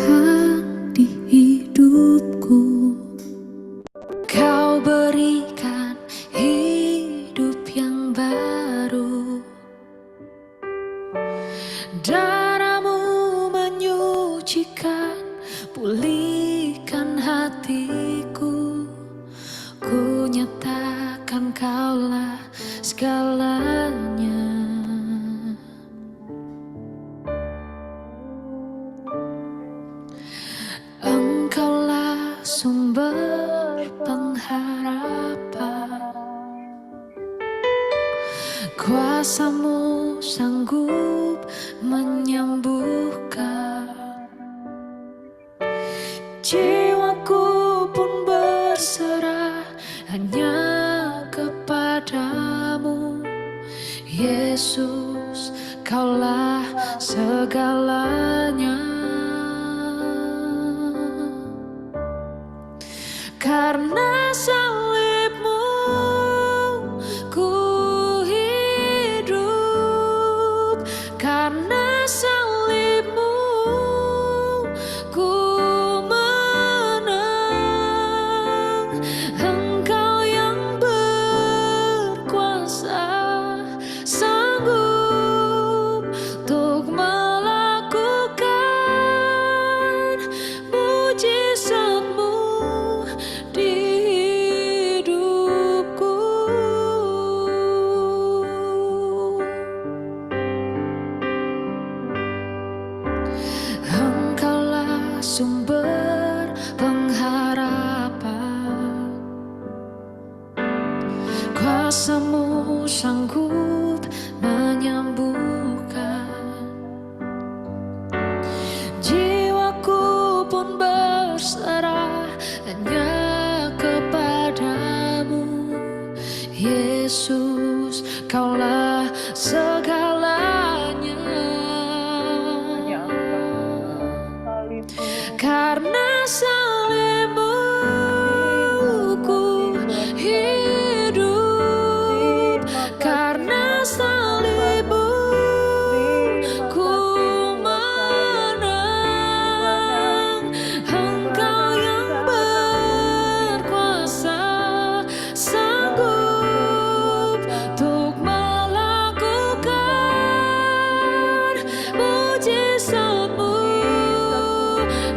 Tuhan di hidupku. Kau berikan hidup yang baru, darah-Mu menyucikan, pulihkan hatiku. Ku nyatakan Kaulah segalanya. Engkaulah sumber pengharapan, kuasa-Mu sanggup menyembuhkan. Jiwaku pun berserah hanya kepadamu, Yesus, Kaulah segalanya. Karena salib-Mu ku hidup, karena salib-Mu ku menang. Engkau yang berkuasa, sanggup untuk melakukan mujizat-Mu di hidupku. Engkaulah sumber pengharapan, kuasa-Mu sanggup menyembuhkan. Jiwaku pun berserah hanya kepadamu, Yesus, Kaulah segalanya. Karena salib-Mu ku hidup, karena salib-Mu ku menang. Engkau yang berkuasa, sanggup untuk melakukan mujizat-Mu.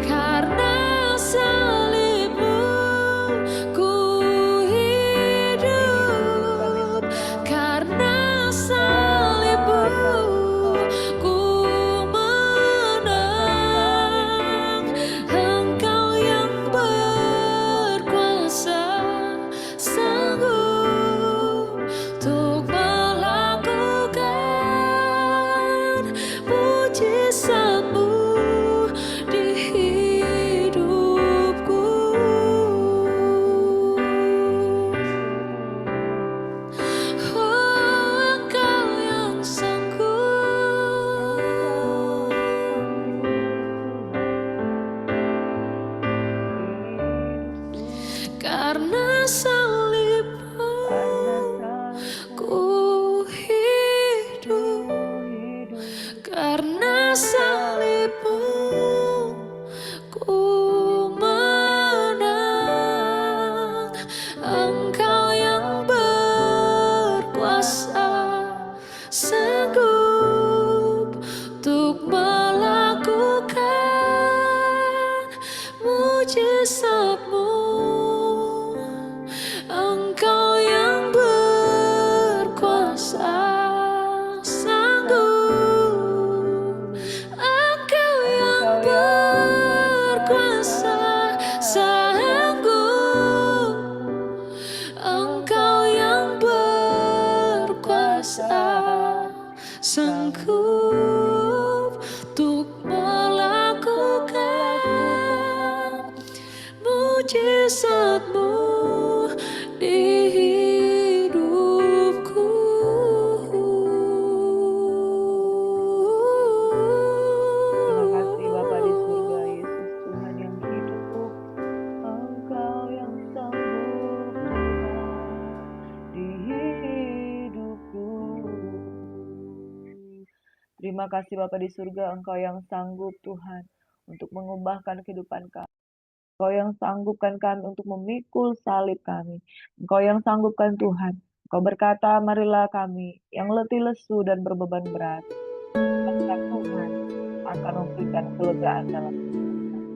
Karena salib-Mu ku hidup, karena salib-Mu ku menang. Engkau yang berkuasa, sanggup untuk melakukan mujizat-Mu di hidupku. Oh, Engkau yang sanggup. Karena salib-Mu ku hidup, karena salib-Mu ku menang. Engkau yang berkuasa, sanggup untuk melakukan mujizat-Mu. Engkau yang berkuasa, sanggup. Engkau yang berkuasa, sanggup. Engkau yang berkuasa, sanggup untuk melakukan mujizat-Mu di hidupku. Terima kasih Bapa di surga, Yesus Tuhan yang hidup, Engkau yang sanggup Tuhan di hidupku. Terima kasih Bapa di surga, Engkau yang sanggup Tuhan untuk mengubahkan kehidupan kami. Engkau yang sanggupkan kami untuk memikul salib kami. Engkau yang sanggupkan Tuhan. Engkau berkata, marilah kami yang letih lesu dan berbeban berat. Maka Tuhan akan memberikan kelegaan dalam hidup kami.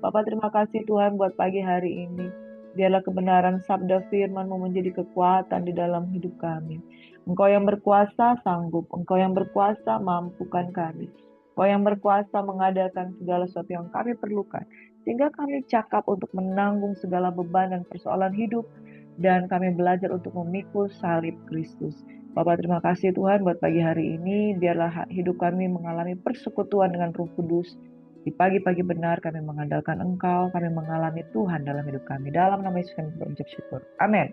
Bapak terima kasih Tuhan buat pagi hari ini. Biarlah kebenaran sabda firman-Mu menjadi kekuatan di dalam hidup kami. Engkau yang berkuasa sanggup. Engkau yang berkuasa mampukan kami. Engkau yang berkuasa mengadakan segala sesuatu yang kami perlukan. Sehingga kami cakap untuk menanggung segala beban dan persoalan hidup. Dan kami belajar untuk memikul salib Kristus. Bapak terima kasih Tuhan buat pagi hari ini. Biarlah hidup kami mengalami persekutuan dengan Roh Kudus. Di pagi-pagi benar kami mengandalkan Engkau. Kami mengalami Tuhan dalam hidup kami. Dalam nama Yesus kami berucap syukur. Amin.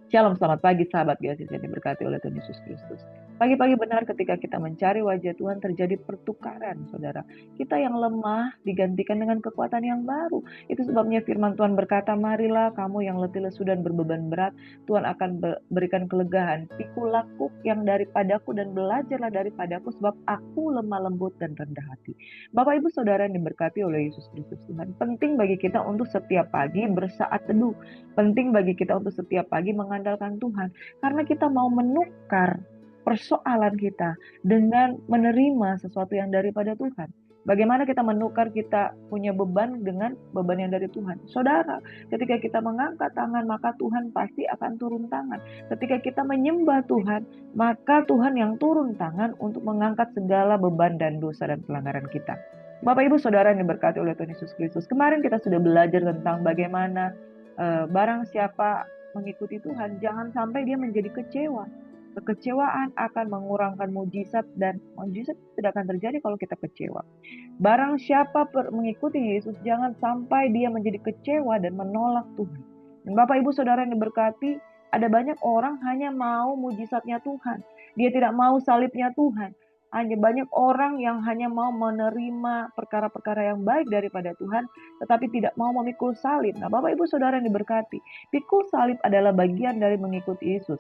Shalom, selamat pagi sahabat GSIS yang diberkati oleh Tuhan Yesus Kristus. Pagi-pagi benar ketika kita mencari wajah Tuhan terjadi pertukaran, saudara. Kita yang lemah digantikan dengan kekuatan yang baru. Itu sebabnya firman Tuhan berkata, marilah kamu yang letih lesu dan berbeban berat, Tuhan akan berikan kelegaan. Pikul laku yang daripadaku dan belajarlah daripadaku sebab aku lemah lembut dan rendah hati. Bapak Ibu Saudara yang diberkati oleh Yesus Kristus Tuhan. Penting bagi kita untuk setiap pagi bersaat teduh. Penting bagi kita untuk setiap pagi mengandalkan Tuhan. Karena kita mau menukar persoalan kita dengan menerima sesuatu yang daripada Tuhan. Bagaimana kita menukar kita punya beban dengan beban yang dari Tuhan? Saudara, ketika kita mengangkat tangan, maka Tuhan pasti akan turun tangan. Ketika kita menyembah Tuhan, maka Tuhan yang turun tangan untuk mengangkat segala beban dan dosa dan pelanggaran kita. Bapak Ibu Saudara yang diberkati oleh Tuhan Yesus Kristus, kemarin kita sudah belajar tentang bagaimana barang siapa mengikuti Tuhan, jangan sampai dia menjadi kecewa. Kekecewaan akan mengurangkan mujizat dan mujizat tidak akan terjadi kalau kita kecewa. Barang siapa mengikuti Yesus, jangan sampai dia menjadi kecewa dan menolak Tuhan. Dan Bapak Ibu Saudara yang diberkati, ada banyak orang hanya mau mujizatnya Tuhan. Dia tidak mau salibnya Tuhan. Hanya banyak orang yang hanya mau menerima perkara-perkara yang baik daripada Tuhan, tetapi tidak mau memikul salib. Nah, Bapak Ibu Saudara yang diberkati, pikul salib adalah bagian dari mengikuti Yesus.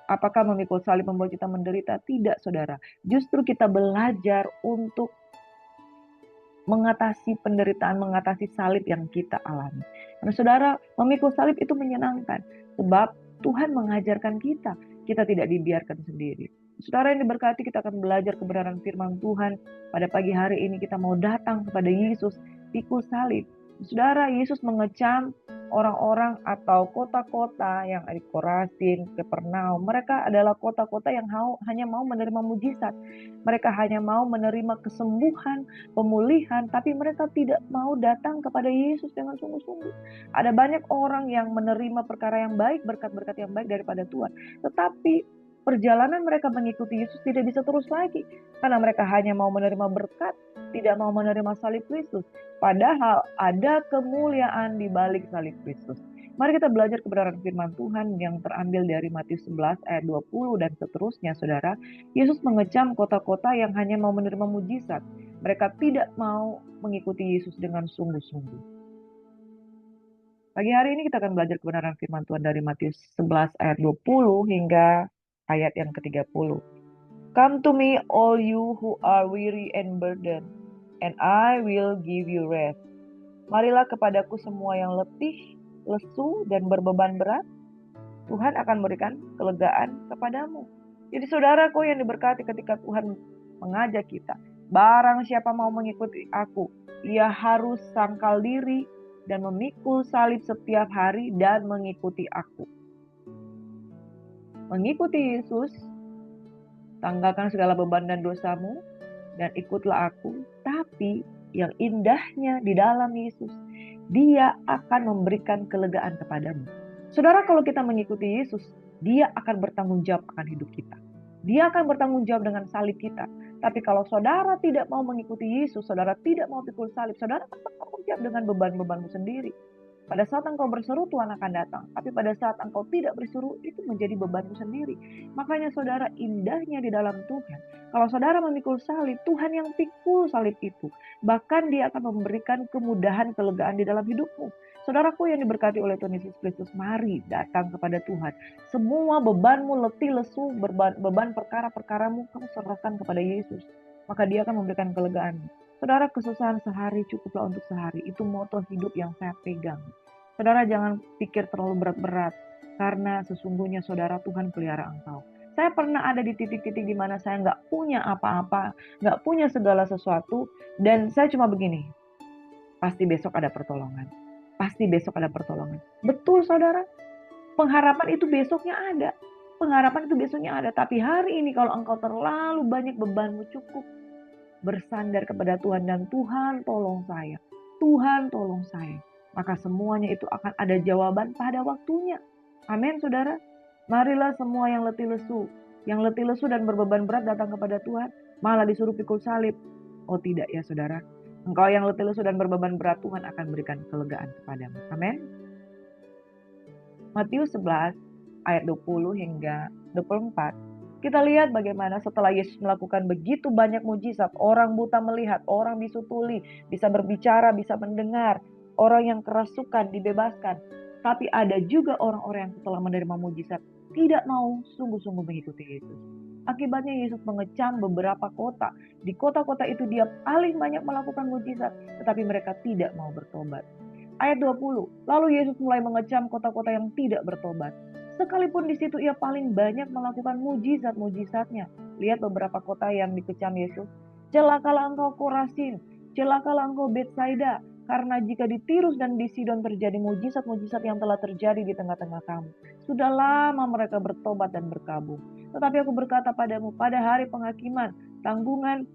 Apakah memikul salib membuat kita menderita? Tidak, saudara. Justru kita belajar untuk mengatasi penderitaan, mengatasi salib yang kita alami. Karena saudara, memikul salib itu menyenangkan. Sebab Tuhan mengajarkan kita. Kita tidak dibiarkan sendiri. Saudara yang diberkati, kita akan belajar kebenaran firman Tuhan. Pada pagi hari ini kita mau datang kepada Yesus, pikul salib. Saudara, Yesus mengecam orang-orang atau kota-kota yang ada di Korasin, Kapernaum. Mereka adalah kota-kota yang hanya mau menerima mujizat. Mereka hanya mau menerima kesembuhan, pemulihan, tapi mereka tidak mau datang kepada Yesus dengan sungguh-sungguh. Ada banyak orang yang menerima perkara yang baik, berkat-berkat yang baik daripada Tuhan. Tetapi perjalanan mereka mengikuti Yesus tidak bisa terus lagi. Karena mereka hanya mau menerima berkat, tidak mau menerima salib Kristus. Padahal ada kemuliaan di balik salib Kristus. Mari kita belajar kebenaran firman Tuhan yang terambil dari Matius 11 ayat 20 dan seterusnya, saudara. Yesus mengecam kota-kota yang hanya mau menerima mujizat. Mereka tidak mau mengikuti Yesus dengan sungguh-sungguh. Pagi hari ini kita akan belajar kebenaran firman Tuhan dari Matius 11 ayat 20 hingga ayat yang ke-30. Come to me all you who are weary and burdened, and I will give you rest. Marilah kepadaku semua yang letih, lesu, dan berbeban berat. Tuhan akan berikan kelegaan kepadamu. Jadi saudaraku yang diberkati, ketika Tuhan mengajak kita, barang siapa mau mengikuti aku, ia harus sangkal diri dan memikul salib setiap hari dan mengikuti aku. Mengikuti Yesus, tanggalkan segala beban dan dosamu, dan ikutlah aku. Tapi yang indahnya di dalam Yesus, Dia akan memberikan kelegaan kepadamu. Saudara, kalau kita mengikuti Yesus, Dia akan bertanggung jawab akan hidup kita. Dia akan bertanggung jawab dengan salib kita. Tapi kalau saudara tidak mau mengikuti Yesus, saudara tidak mau pikul salib, saudara akan bertanggung jawab dengan beban-bebanmu sendiri. Pada saat engkau berseru, Tuhan akan datang. Tapi pada saat engkau tidak berseru, itu menjadi bebanmu sendiri. Makanya saudara, indahnya di dalam Tuhan, kalau saudara memikul salib, Tuhan yang pikul salib itu. Bahkan Dia akan memberikan kemudahan, kelegaan di dalam hidupmu. Saudaraku yang diberkati oleh Tuhan Yesus Kristus, mari datang kepada Tuhan. Semua bebanmu, letih, lesu, beban perkara-perkaramu, kamu serahkan kepada Yesus. Maka Dia akan memberikan kelegaan. Saudara, kesusahan sehari cukuplah untuk sehari. Itu moto hidup yang saya pegang. Saudara, jangan pikir terlalu berat-berat, karena sesungguhnya saudara, Tuhan pelihara engkau. Saya pernah ada di titik-titik di mana saya nggak punya apa-apa, nggak punya segala sesuatu, dan saya cuma begini, pasti besok ada pertolongan. Pasti besok ada pertolongan. Betul saudara, pengharapan itu besoknya ada. Pengharapan itu besoknya ada. Tapi hari ini kalau engkau terlalu banyak bebanmu, cukup bersandar kepada Tuhan dan Tuhan tolong saya. Tuhan tolong saya. Maka semuanya itu akan ada jawaban pada waktunya. Amin saudara. Marilah semua yang letih lesu dan berbeban berat datang kepada Tuhan, malah disuruh pikul salib. Oh tidak ya saudara. Engkau yang letih lesu dan berbeban berat, Tuhan akan berikan kelegaan kepadamu. Amin. Matius 11 ayat 20 hingga 24. Kita lihat bagaimana setelah Yesus melakukan begitu banyak mujizat, orang buta melihat, orang bisu tuli, bisa berbicara, bisa mendengar, orang yang kerasukan dibebaskan. Tapi ada juga orang-orang yang setelah menerima mujizat tidak mau sungguh-sungguh mengikuti Yesus. Akibatnya Yesus mengecam beberapa kota. Di kota-kota itu dia paling banyak melakukan mujizat, tetapi mereka tidak mau bertobat. Ayat 20, lalu Yesus mulai mengecam kota-kota yang tidak bertobat. Sekalipun di situ ia paling banyak melakukan mujizat-mujizatnya. Lihat beberapa kota yang dikecam Yesus. Celakalah engkau Korasin, celakalah engkau Betsaida, karena jika di Tirus dan di Sidon terjadi mujizat-mujizat yang telah terjadi di tengah-tengah kamu, sudah lama mereka bertobat dan berkabung. Tetapi aku berkata padamu, pada hari penghakiman, tanggungan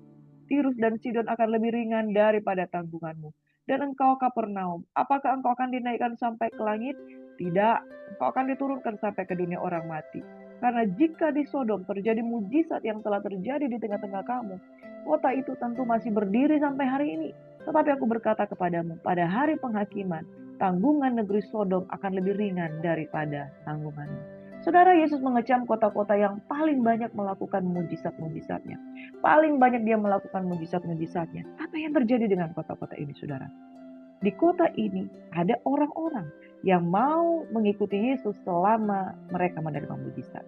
Tirus dan Sidon akan lebih ringan daripada tanggunganmu. Dan engkau Kapernaum, apakah engkau akan dinaikkan sampai ke langit? Tidak, engkau akan diturunkan sampai ke dunia orang mati. Karena jika di Sodom terjadi mujizat yang telah terjadi di tengah-tengah kamu, kota itu tentu masih berdiri sampai hari ini. Tetapi aku berkata kepadamu, pada hari penghakiman, tanggungan negeri Sodom akan lebih ringan daripada tanggunganmu. Saudara, Yesus mengecam kota-kota yang paling banyak melakukan mujizat-mujizatnya. Paling banyak dia melakukan mujizat-mujizatnya. Apa yang terjadi dengan kota-kota ini, saudara? Di kota ini ada orang-orang yang mau mengikuti Yesus selama mereka menerima mujizat.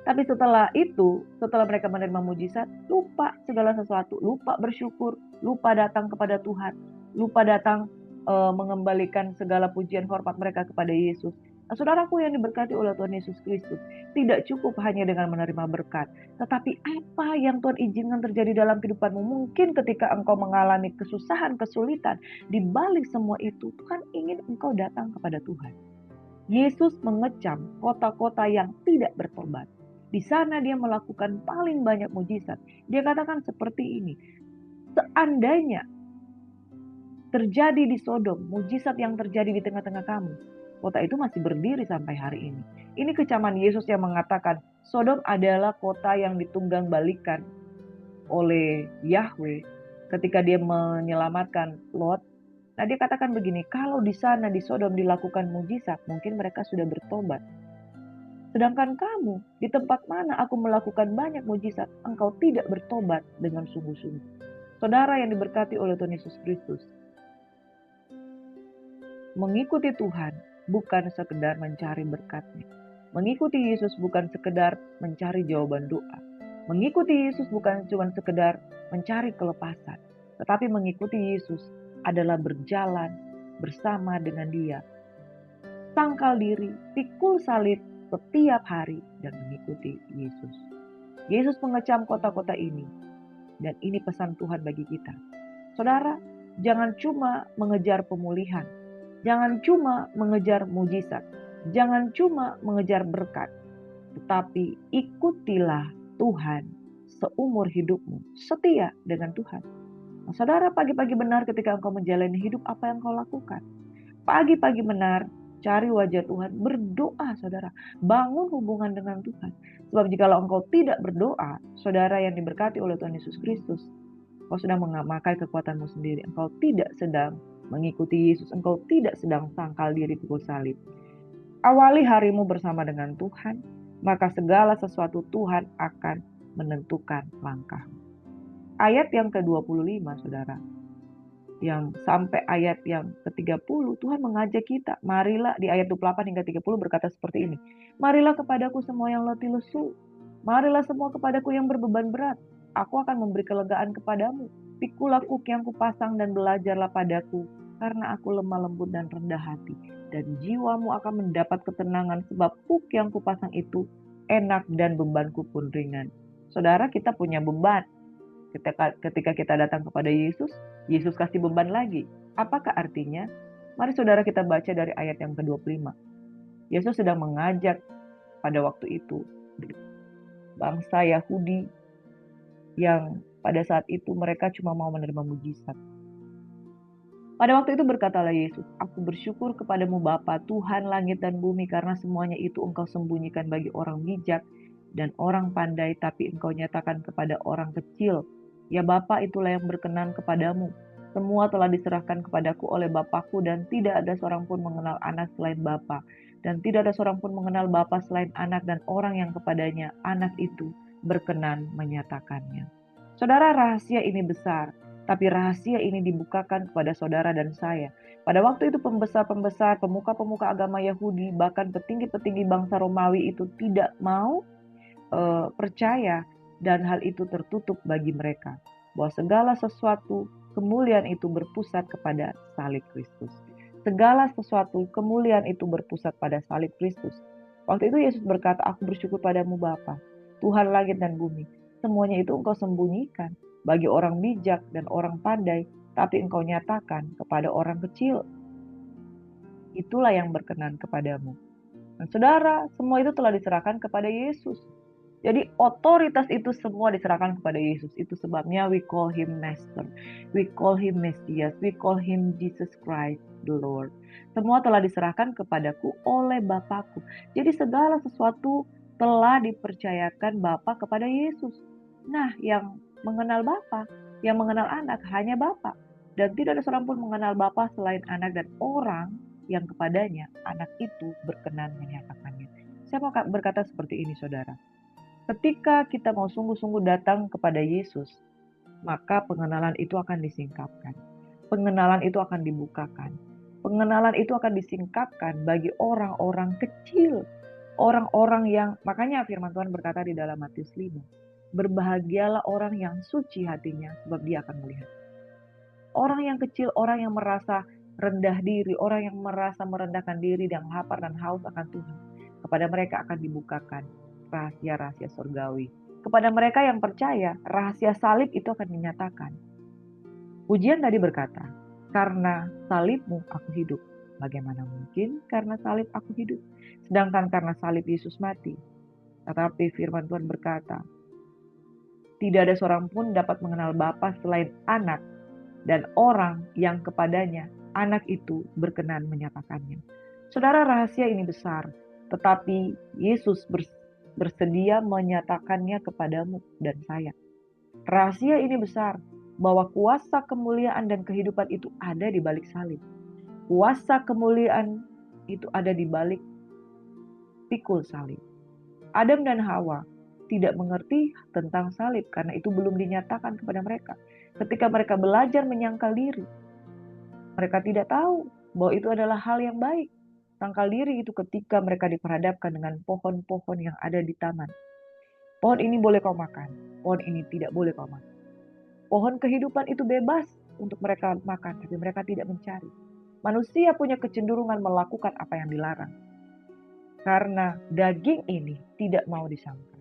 Tapi setelah itu, setelah mereka menerima mujizat, lupa segala sesuatu, lupa bersyukur, lupa datang kepada Tuhan, lupa datang mengembalikan segala pujian hormat mereka kepada Yesus. Nah, saudaraku yang diberkati oleh Tuhan Yesus Kristus, tidak cukup hanya dengan menerima berkat, tetapi apa yang Tuhan izinkan terjadi dalam kehidupanmu. Mungkin ketika engkau mengalami kesusahan, kesulitan, di balik semua itu, Tuhan ingin engkau datang kepada Tuhan. Yesus mengecam kota-kota yang tidak bertobat. Di sana dia melakukan paling banyak mujizat. Dia katakan seperti ini, seandainya terjadi di Sodom, mujizat yang terjadi di tengah-tengah kamu, kota itu masih berdiri sampai hari ini. Ini kecaman Yesus yang mengatakan, Sodom adalah kota yang ditunggang balikan oleh Yahweh ketika dia menyelamatkan Lot. Nah dia katakan begini, kalau di sana di Sodom dilakukan mujizat, mungkin mereka sudah bertobat. Sedangkan kamu, di tempat mana aku melakukan banyak mujizat, engkau tidak bertobat dengan sungguh-sungguh. Saudara yang diberkati oleh Tuhan Yesus Kristus, mengikuti Tuhan bukan sekedar mencari berkatnya. Mengikuti Yesus bukan sekedar mencari jawaban doa. Mengikuti Yesus bukan cuma sekedar mencari kelepasan. Tetapi mengikuti Yesus adalah berjalan bersama dengan Dia. Sangkal diri, pikul salib setiap hari dan mengikuti Yesus. Yesus mengecam kota-kota ini. Dan ini pesan Tuhan bagi kita. Saudara, jangan cuma mengejar pemulihan. Jangan cuma mengejar mujizat. Jangan cuma mengejar berkat. Tetapi ikutilah Tuhan seumur hidupmu. Setia dengan Tuhan. Nah, saudara, pagi-pagi benar ketika engkau menjalani hidup, apa yang kau lakukan? Pagi-pagi benar, cari wajah Tuhan, berdoa saudara, bangun hubungan dengan Tuhan. Sebab jikalau engkau tidak berdoa, saudara yang diberkati oleh Tuhan Yesus Kristus, engkau sedang memakai kekuatanmu sendiri, engkau tidak sedang mengikuti Yesus, engkau tidak sedang sangkal diri pikul salib. Awali harimu bersama dengan Tuhan, maka segala sesuatu Tuhan akan menentukan langkahmu. Ayat yang ke-25 saudara, yang sampai ayat yang ke-30, Tuhan mengajak kita, marilah, di ayat 28 hingga 30 berkata seperti ini, marilah kepadaku semua yang letih lesu, marilah semua kepadaku yang berbeban berat, aku akan memberi kelegaan kepadamu. Pikulah kuk yang kupasang dan belajarlah padaku, karena aku lemah lembut dan rendah hati. Dan jiwamu akan mendapat ketenangan, sebab kuk yang kupasang itu enak dan bebanku pun ringan. Saudara, kita punya beban. Ketika kita datang kepada Yesus, Yesus kasih beban lagi. Apakah artinya? Mari saudara kita baca dari ayat yang ke-25. Yesus sedang mengajak pada waktu itu bangsa Yahudi yang pada saat itu mereka cuma mau menerima mujizat. Pada waktu itu berkatalah Yesus, "Aku bersyukur kepadamu Bapa, Tuhan langit dan bumi, karena semuanya itu Engkau sembunyikan bagi orang bijak dan orang pandai, tapi Engkau nyatakan kepada orang kecil. Ya Bapa, itulah yang berkenan kepadamu. Semua telah diserahkan kepadaku oleh Bapakku, dan tidak ada seorang pun mengenal anak selain Bapa, dan tidak ada seorang pun mengenal Bapa selain anak dan orang yang kepadanya anak itu berkenan menyatakannya." Saudara, rahasia ini besar. Tapi rahasia ini dibukakan kepada saudara dan saya. Pada waktu itu pembesar-pembesar, pemuka-pemuka agama Yahudi, bahkan petinggi-petinggi bangsa Romawi itu tidak mau percaya, dan hal itu tertutup bagi mereka. Bahwa segala sesuatu kemuliaan itu berpusat kepada salib Kristus. Segala sesuatu kemuliaan itu berpusat pada salib Kristus. Waktu itu Yesus berkata, "Aku bersyukur padamu Bapa, Tuhan langit dan bumi. Semuanya itu Engkau sembunyikan bagi orang bijak dan orang pandai, tapi Engkau nyatakan kepada orang kecil. Itulah yang berkenan kepadamu." Dan saudara, semua itu telah diserahkan kepada Yesus. Jadi otoritas itu semua diserahkan kepada Yesus. Itu sebabnya we call him Master, we call him Messias, we call him Jesus Christ the Lord. Semua telah diserahkan kepadaku oleh Bapakku. Jadi segala sesuatu telah dipercayakan Bapa kepada Yesus. Nah, yang mengenal Bapa, yang mengenal anak hanya Bapa. Dan tidak ada seorang pun mengenal Bapa selain anak dan orang yang kepadanya anak itu berkenan menyatakannya. Saya mau berkata seperti ini saudara. Ketika kita mau sungguh-sungguh datang kepada Yesus, maka pengenalan itu akan disingkapkan. Pengenalan itu akan dibukakan. Pengenalan itu akan disingkapkan bagi orang-orang kecil. Orang-orang yang, makanya firman Tuhan berkata di dalam Matius 5, "Berbahagialah orang yang suci hatinya, sebab dia akan melihat." Orang yang kecil, orang yang merasa rendah diri, orang yang merasa merendahkan diri dan lapar dan haus akan Tuhan, kepada mereka akan dibukakan rahasia-rahasia surgawi. Kepada mereka yang percaya, rahasia salib itu akan dinyatakan. Ujian tadi berkata, "Karena salibmu aku hidup." Bagaimana mungkin karena salib aku hidup? Sedangkan karena salib Yesus mati. Tetapi firman Tuhan berkata, tidak ada seorang pun dapat mengenal Bapa selain anak dan orang yang kepadanya anak itu berkenan menyatakannya. Saudara, rahasia ini besar, tetapi Yesus bersedia menyatakannya kepadamu dan saya. Rahasia ini besar, bahwa kuasa kemuliaan dan kehidupan itu ada di balik salib. Kuasa kemuliaan itu ada di balik pikul salib. Adam dan Hawa tidak mengerti tentang salib karena itu belum dinyatakan kepada mereka. Ketika mereka belajar menyangkal diri, mereka tidak tahu bahwa itu adalah hal yang baik. Sangkal diri itu ketika mereka diperhadapkan dengan pohon-pohon yang ada di taman. Pohon ini boleh kau makan, pohon ini tidak boleh kau makan. Pohon kehidupan itu bebas untuk mereka makan, tapi mereka tidak mencari. Manusia punya kecenderungan melakukan apa yang dilarang. Karena daging ini tidak mau disangka.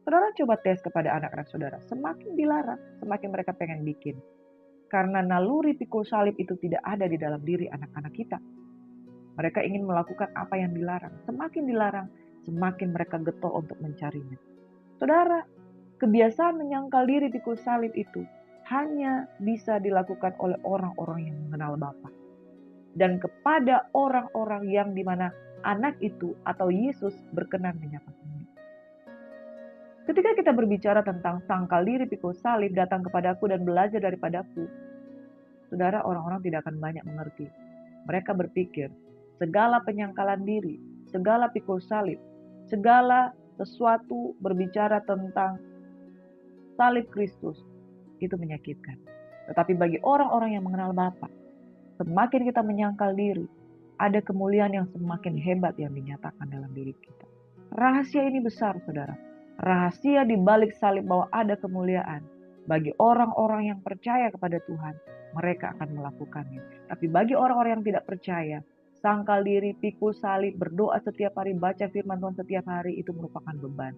Saudara coba tes kepada anak-anak saudara, semakin dilarang, semakin mereka pengen bikin. Karena naluri pikul salib itu tidak ada di dalam diri anak-anak kita. Mereka ingin melakukan apa yang dilarang. Semakin dilarang, semakin mereka getol untuk mencarinya. Saudara, kebiasaan menyangkal diri pikul salib itu hanya bisa dilakukan oleh orang-orang yang mengenal Bapa. Dan kepada orang-orang yang dimana anak itu atau Yesus berkenan menyatakannya. Ketika kita berbicara tentang sangkal diri pikul salib, datang kepadaku dan belajar daripadaku, saudara, orang-orang tidak akan banyak mengerti. Mereka berpikir segala penyangkalan diri, segala pikul salib, segala sesuatu berbicara tentang salib Kristus itu menyakitkan. Tetapi bagi orang-orang yang mengenal Bapa, semakin kita menyangkal diri, ada kemuliaan yang semakin hebat yang dinyatakan dalam diri kita. Rahasia ini besar, saudara. Rahasia di balik salib bahwa ada kemuliaan. Bagi orang-orang yang percaya kepada Tuhan, mereka akan melakukannya. Tapi bagi orang-orang yang tidak percaya, sangkal diri, pikul salib, berdoa setiap hari, baca firman Tuhan setiap hari, itu merupakan beban.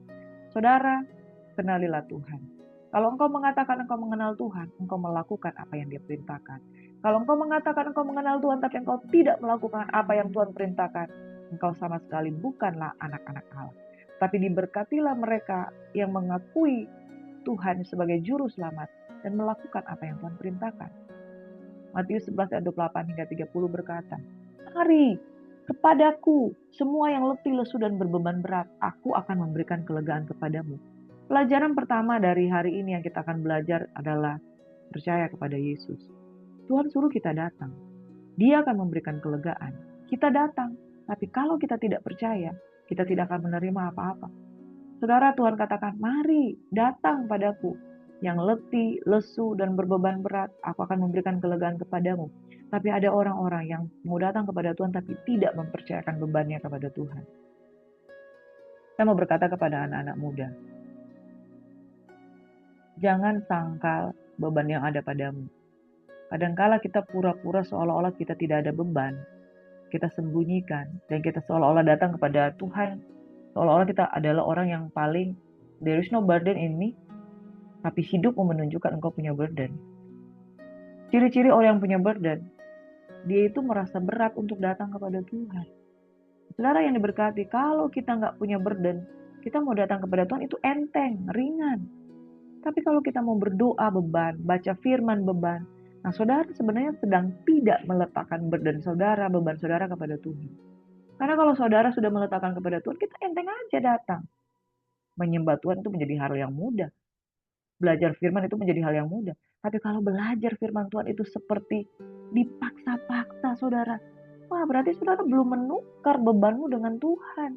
Saudara, kenalilah Tuhan. Kalau engkau mengatakan engkau mengenal Tuhan, engkau melakukan apa yang Dia perintahkan. Kalau engkau mengatakan engkau mengenal Tuhan, tapi engkau tidak melakukan apa yang Tuhan perintahkan, engkau sama sekali bukanlah anak-anak Allah. Tapi diberkatilah mereka yang mengakui Tuhan sebagai juru selamat dan melakukan apa yang Tuhan perintahkan. Matius 11 ayat 28 hingga 30 berkata, "Mari kepadaku semua yang letih, lesu dan berbeban berat, aku akan memberikan kelegaan kepadamu." Pelajaran pertama dari hari ini yang kita akan belajar adalah percaya kepada Yesus. Tuhan suruh kita datang. Dia akan memberikan kelegaan. Kita datang, tapi kalau kita tidak percaya, kita tidak akan menerima apa-apa. Saudara, Tuhan katakan, "Mari datang padaku yang letih, lesu, dan berbeban berat. Aku akan memberikan kelegaan kepadamu." Tapi ada orang-orang yang mau datang kepada Tuhan tapi tidak mempercayakan bebannya kepada Tuhan. Saya mau berkata kepada anak-anak muda, jangan sangkal beban yang ada padamu. Kadangkala kita pura-pura seolah-olah kita tidak ada beban. Kita sembunyikan dan kita seolah-olah datang kepada Tuhan, seolah-olah kita adalah orang yang paling there is no burden in me, tapi hidupmu menunjukkan engkau punya burden. Ciri-ciri orang yang punya burden, dia itu merasa berat untuk datang kepada Tuhan. Saudara yang diberkati, kalau kita nggak punya burden, kita mau datang kepada Tuhan itu enteng, ringan. Tapi kalau kita mau berdoa beban, baca firman beban, nah saudara sebenarnya sedang tidak meletakkan burden saudara, beban saudara kepada Tuhan. Karena kalau saudara sudah meletakkan kepada Tuhan, kita enteng aja datang. Menyembah Tuhan itu menjadi hal yang mudah. Belajar firman itu menjadi hal yang mudah. Tapi kalau belajar firman Tuhan itu seperti dipaksa-paksa saudara, wah berarti saudara belum menukar bebanmu dengan Tuhan.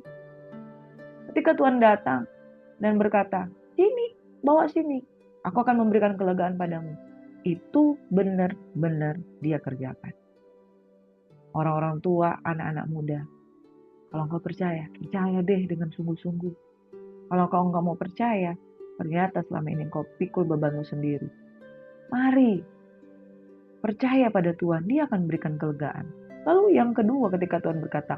Ketika Tuhan datang dan berkata, "Sini, bawa sini, aku akan memberikan kelegaan padamu." Itu benar-benar Dia kerjakan. Orang-orang tua, anak-anak muda, kalau engkau percaya deh dengan sungguh-sungguh. Kalau kau nggak mau percaya, ternyata selama ini engkau pikul bebanmu sendiri. Mari, percaya pada Tuhan, Dia akan berikan kelegaan. Lalu yang kedua ketika Tuhan berkata,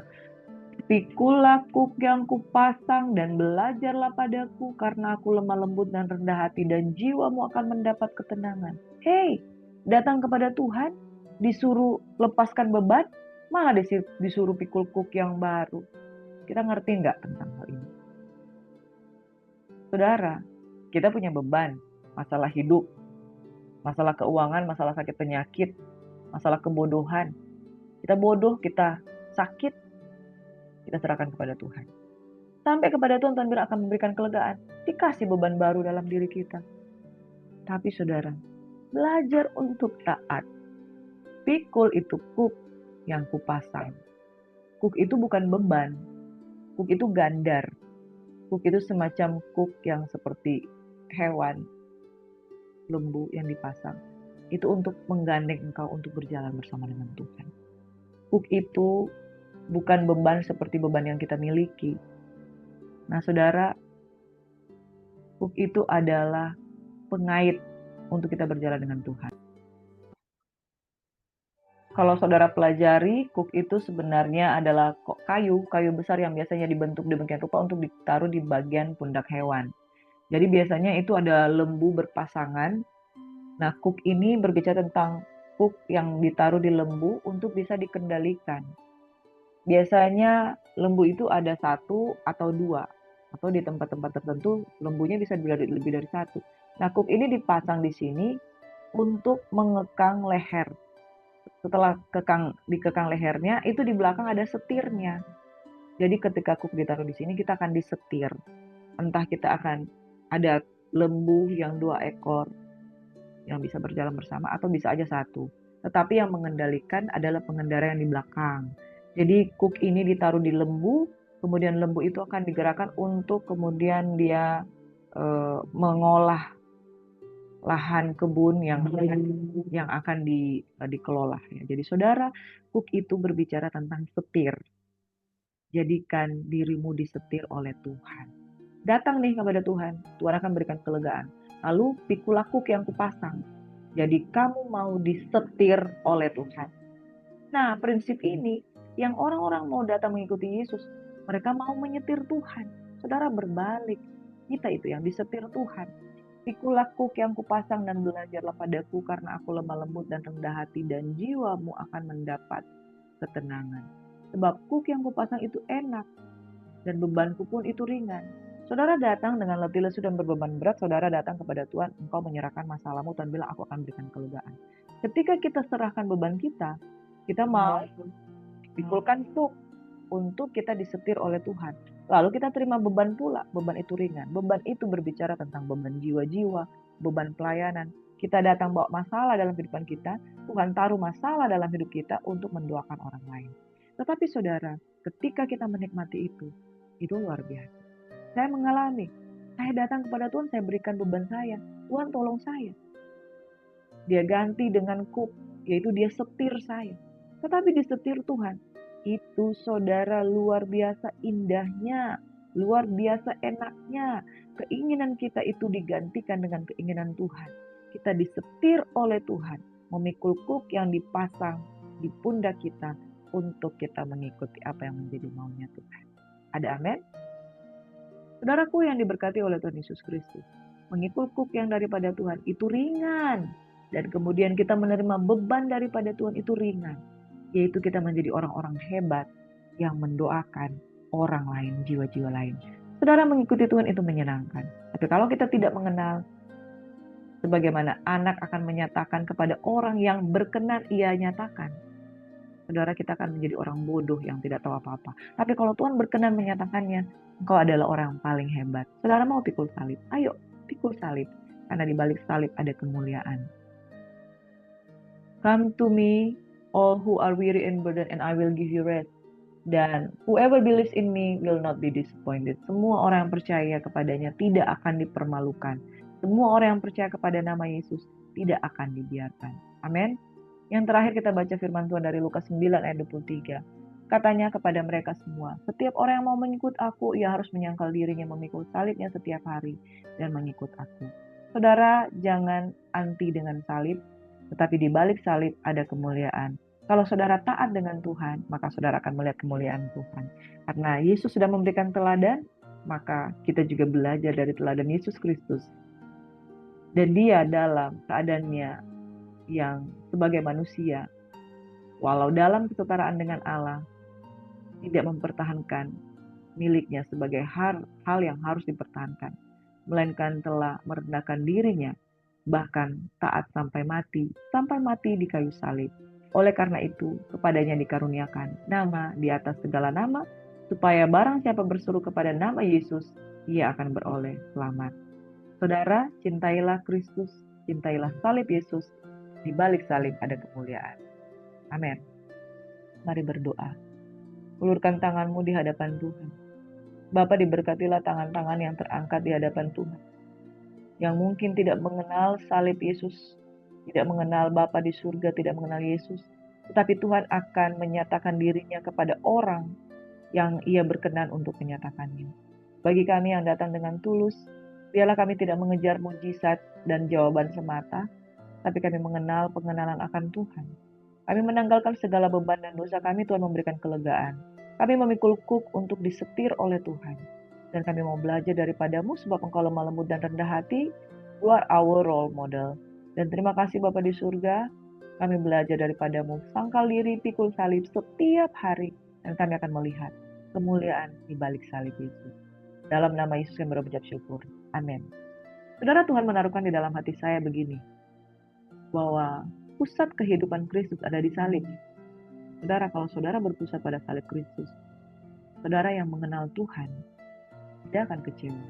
"Pikulah kuk yang kupasang dan belajarlah padaku, karena aku lemah lembut dan rendah hati, dan jiwamu akan mendapat ketenangan." Hei, datang kepada Tuhan, disuruh lepaskan beban, malah disuruh pikul kuk yang baru. Kita ngerti nggak tentang hal ini? Saudara, kita punya beban, masalah hidup, masalah keuangan, masalah sakit penyakit, masalah kebodohan. Kita bodoh, kita sakit, kita serahkan kepada Tuhan. Sampai kepada Tuhan, Tuhan bilang akan memberikan kelegaan. Dikasih beban baru dalam diri kita. Tapi saudara, belajar untuk taat. Pikul itu kuk yang kupasang. Kuk itu bukan beban. Kuk itu gandar. Kuk itu semacam kuk yang seperti hewan, lembu yang dipasang. Itu untuk menggandeng engkau untuk berjalan bersama dengan Tuhan. Kuk itu bukan beban seperti beban yang kita miliki. Nah saudara, kuk itu adalah pengait untuk kita berjalan dengan Tuhan. Kalau saudara pelajari, kuk itu sebenarnya adalah kayu besar yang biasanya dibentuk demikian rupa untuk ditaruh di bagian pundak hewan. Jadi biasanya itu ada lembu berpasangan. Nah, kuk ini berbicara tentang kuk yang ditaruh di lembu untuk bisa dikendalikan. Biasanya lembu itu ada satu atau dua, atau di tempat-tempat tertentu lembunya bisa lebih dari satu. Nah, kuk ini dipasang di sini untuk mengekang leher. Setelah dikekang lehernya, itu di belakang ada setirnya. Jadi ketika kuk ditaruh di sini, kita akan disetir. Entah kita akan ada lembu yang 2 ekor yang bisa berjalan bersama, atau bisa aja satu. Tetapi yang mengendalikan adalah pengendara yang di belakang. Jadi kuk ini ditaruh di lembu, kemudian lembu itu akan digerakkan untuk kemudian dia mengolah lahan kebun yang akan dikelola. Jadi saudara, kuk itu berbicara tentang setir. Jadikan dirimu disetir oleh Tuhan. Datang nih kepada Tuhan, Tuhan akan berikan kelegaan. Lalu pikulah kuk yang kupasang. Jadi kamu mau disetir oleh Tuhan. Nah, prinsip ini yang orang-orang mau datang mengikuti Yesus, mereka mau menyetir Tuhan. Saudara berbalik, kita itu yang disetir Tuhan. Pikulah kuk yang kupasang dan belajarlah padaku karena aku lemah lembut dan rendah hati dan jiwamu akan mendapat ketenangan. Sebab kuk yang kupasang itu enak dan bebanku pun itu ringan. Saudara datang dengan letih lesu dan berbeban berat, saudara datang kepada Tuhan, engkau menyerahkan masalahmu dan bilang aku akan berikan kelegaan. Ketika kita serahkan beban kita mau pikulkan kuk untuk kita disetir oleh Tuhan. Lalu kita terima beban pula, beban itu ringan. Beban itu berbicara tentang beban jiwa-jiwa, beban pelayanan. Kita datang bawa masalah dalam kehidupan kita, Tuhan taruh masalah dalam hidup kita untuk mendoakan orang lain. Tetapi saudara, ketika kita menikmati itu luar biasa. Saya mengalami, saya datang kepada Tuhan, saya berikan beban saya. Tuhan tolong saya. Dia ganti dengan kuk, yaitu dia setir saya. Tetapi disetir Tuhan, itu saudara luar biasa indahnya, luar biasa enaknya. Keinginan kita itu digantikan dengan keinginan Tuhan. Kita disetir oleh Tuhan, memikul kuk yang dipasang di pundak kita untuk kita mengikuti apa yang menjadi maunya Tuhan. Ada amin? Saudaraku yang diberkati oleh Tuhan Yesus Kristus, mengikul kuk yang daripada Tuhan itu ringan. Dan kemudian kita menerima beban daripada Tuhan itu ringan. Yaitu kita menjadi orang-orang hebat yang mendoakan orang lain, jiwa-jiwa lain. Saudara mengikuti Tuhan itu menyenangkan. Tapi kalau kita tidak mengenal, sebagaimana anak akan menyatakan kepada orang yang berkenan ia nyatakan, saudara kita akan menjadi orang bodoh yang tidak tahu apa-apa. Tapi kalau Tuhan berkenan menyatakannya, engkau adalah orang yang paling hebat. Saudara mau pikul salib? Ayo pikul salib. Karena di balik salib ada kemuliaan. Come to me, all who are weary and burdened, and I will give you rest. Dan whoever believes in me will not be disappointed. Semua orang yang percaya kepadanya tidak akan dipermalukan. Semua orang yang percaya kepada nama Yesus tidak akan dibiarkan. Amin. Yang terakhir kita baca firman Tuhan dari Lukas 9 ayat 23. Katanya kepada mereka semua, setiap orang yang mau mengikut aku, ia harus menyangkal dirinya, memikul salibnya setiap hari, dan mengikut aku. Saudara, jangan anti dengan salib, tetapi di balik salib ada kemuliaan. Kalau saudara taat dengan Tuhan, maka saudara akan melihat kemuliaan Tuhan. Karena Yesus sudah memberikan teladan, maka kita juga belajar dari teladan Yesus Kristus. Dan dia dalam keadaannya yang sebagai manusia, walau dalam kesetaraan dengan Allah, tidak mempertahankan miliknya sebagai hal yang harus dipertahankan, melainkan telah merendahkan dirinya, bahkan taat sampai mati di kayu salib. Oleh karena itu, kepadanya dikaruniakan nama di atas segala nama, supaya barang siapa berseru kepada nama Yesus, ia akan beroleh selamat. Saudara, cintailah Kristus, cintailah salib Yesus, di balik salib ada kemuliaan. Amin. Mari berdoa. Ulurkan tanganmu di hadapan Tuhan. Bapa, diberkatilah tangan-tangan yang terangkat di hadapan Tuhan. Yang mungkin tidak mengenal salib Yesus, tidak mengenal Bapa di surga, tidak mengenal Yesus. Tetapi Tuhan akan menyatakan dirinya kepada orang yang ia berkenan untuk menyatakannya. Bagi kami yang datang dengan tulus, biarlah kami tidak mengejar mujizat dan jawaban semata, tapi kami mengenal pengenalan akan Tuhan. Kami menanggalkan segala beban dan dosa kami, Tuhan memberikan kelegaan. Kami memikul kuk untuk disetir oleh Tuhan. Dan kami mau belajar daripadamu sebab engkau lemah lembut dan rendah hati. You are our role model. Dan terima kasih Bapa di surga, kami belajar daripadamu. Sangkal diri, pikul salib setiap hari. Dan kami akan melihat kemuliaan di balik salib Yesus. Dalam nama Yesus kami berucap syukur. Amin. Saudara, Tuhan menaruhkan di dalam hati saya begini, bahwa pusat kehidupan Kristus ada di salib. Saudara, kalau saudara berpusat pada salib Kristus, saudara yang mengenal Tuhan tidak akan kecewa.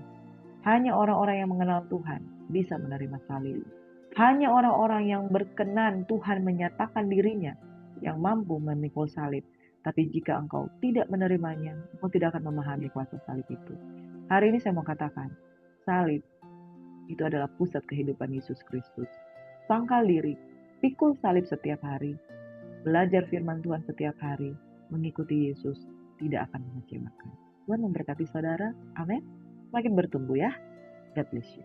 Hanya orang-orang yang mengenal Tuhan bisa menerima salib. Hanya orang-orang yang berkenan Tuhan menyatakan dirinya yang mampu memikul salib. Tapi jika engkau tidak menerimanya, engkau tidak akan memahami kuasa salib itu. Hari ini saya mau katakan, salib itu adalah pusat kehidupan Yesus Kristus. Sangkal diri, pikul salib setiap hari, belajar firman Tuhan setiap hari, mengikuti Yesus tidak akan mengecewakan. Tuhan memberkati saudara. Amin. Makin bertumbuh ya. God bless you.